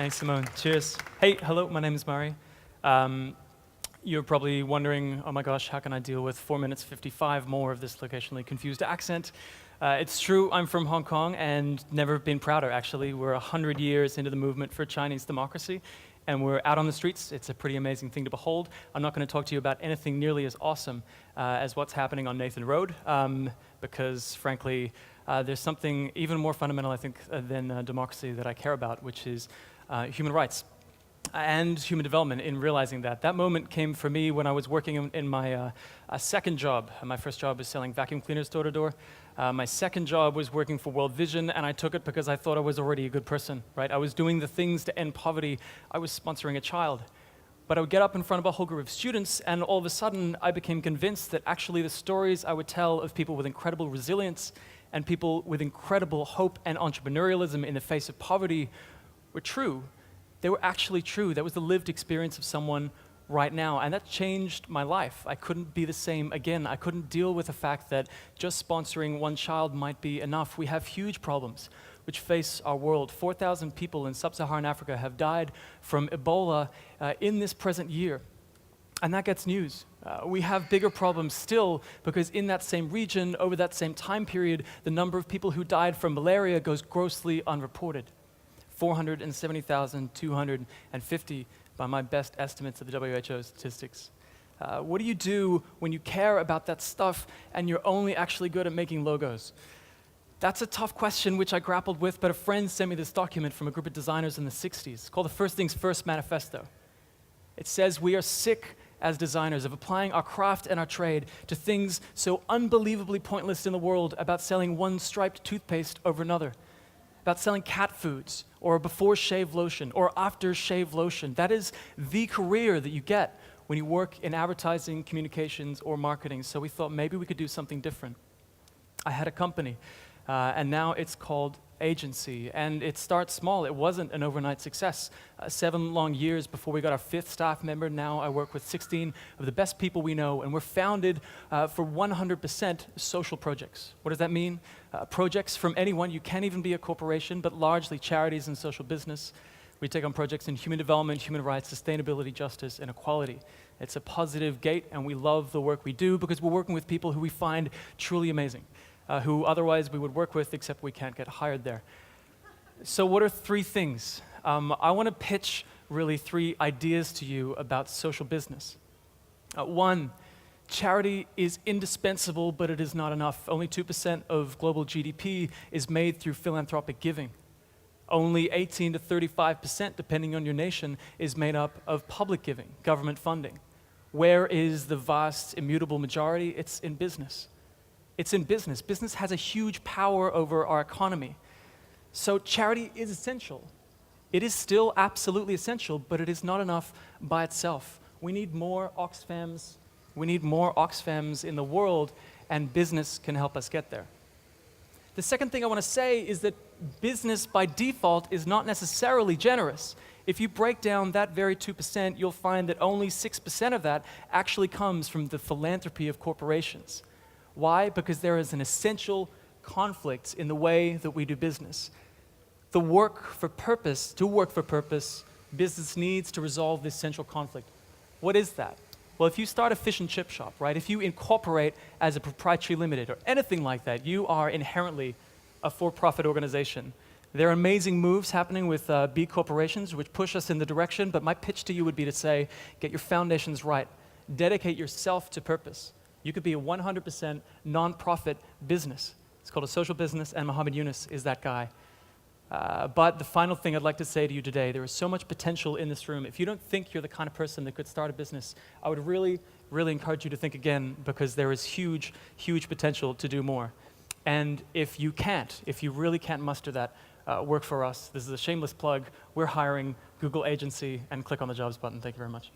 Thanks, Simone. Cheers. Hey, hello, my name is Murray. You're probably wondering, oh my gosh, how can I deal with 4 minutes 55 more of this locationally confused accent? It's true, I'm from Hong Kong and never been prouder, actually. We're 100 years into the movement for Chinese democracy, and we're out on the streets. It's a pretty amazing thing to behold. I'm not going to talk to you about anything nearly as awesome as what's happening on Nathan Road, because frankly, there's something even more fundamental, I think, than democracy that I care about, which is human rights and human development. In realizing that moment came for me when I was working in my second job. My first job was selling vacuum cleaners door to door. My second job was working for World Vision, and I took it because I thought I was already a good person, right? I was doing the things to end poverty. I was sponsoring a child. But I would get up in front of a whole group of students, and all of a sudden, I became convinced that actually the stories I would tell of people with incredible resilience and people with incredible hope and entrepreneurialism in the face of poverty were true. They were actually true. That was the lived experience of someone right now, and that changed my life. I couldn't be the same again. I couldn't deal with the fact that just sponsoring one child might be enough. We have huge problems which face our world. 4,000 people in sub-Saharan Africa have died from Ebola in this present year, and that gets news. We have bigger problems still because in that same region, over that same time period, the number of people who died from malaria goes grossly unreported. 470,250 by my best estimates of the WHO statistics. What do you do when you care about that stuff and you're only actually good at making logos? That's a tough question which I grappled with, but a friend sent me this document from a group of designers in the 60s. It's called the 3things Manifesto. It says we are sick as designers of applying our craft and our trade to things so unbelievably pointless in the world about selling one striped toothpaste over another, about selling cat foods, or before shave lotion, or after shave lotion. That is the career that you get when you work in advertising, communications, or marketing. So we thought maybe we could do something different. I had a company, and now it's called Agency, and it starts small. It wasn't an overnight success. 7 long years before we got our 5th staff member. Now I work with 16 of the best people we know, and we're founded for 100% social projects. What does that mean? Projects from anyone. You can't even be a corporation, but largely charities and social business. We take on projects in human development, human rights, sustainability, justice, and equality. It's a positive gate, and we love the work we do because we're working with people who we find truly amazing. Who otherwise we would work with, except we can't get hired there. So what are 3 things? I want to pitch really 3 ideas to you about social business. 1, charity is indispensable, but it is not enough. Only 2% of global GDP is made through philanthropic giving. Only 18 to 35%, depending on your nation, is made up of public giving, government funding. Where is the vast, immutable majority? It's in business. It's in business. Business has a huge power over our economy. So charity is essential. It is still absolutely essential, but it is not enough by itself. We need more Oxfams. We need more Oxfams in the world, and business can help us get there. The second thing I want to say is that business by default is not necessarily generous. If you break down that very 2%, you'll find that only 6% of that actually comes from the philanthropy of corporations. Why? Because there is an essential conflict in the way that we do business. To work for purpose, business needs to resolve this central conflict. What is that? Well, if you start a fish and chip shop, right, if you incorporate as a proprietary limited or anything like that, you are inherently a for-profit organization. There are amazing moves happening with B corporations which push us in the direction, but my pitch to you would be to say, get your foundations right. Dedicate yourself to purpose. You could be a 100% non-profit business. It's called a social business, and Muhammad Yunus is that guy. But the final thing I'd like to say to you today, there is so much potential in this room. If you don't think you're the kind of person that could start a business, I would really, really encourage you to think again, because there is huge, huge potential to do more. And if you really can't muster that, work for us. This is a shameless plug. We're hiring. Google Agency and click on the jobs button. Thank you very much.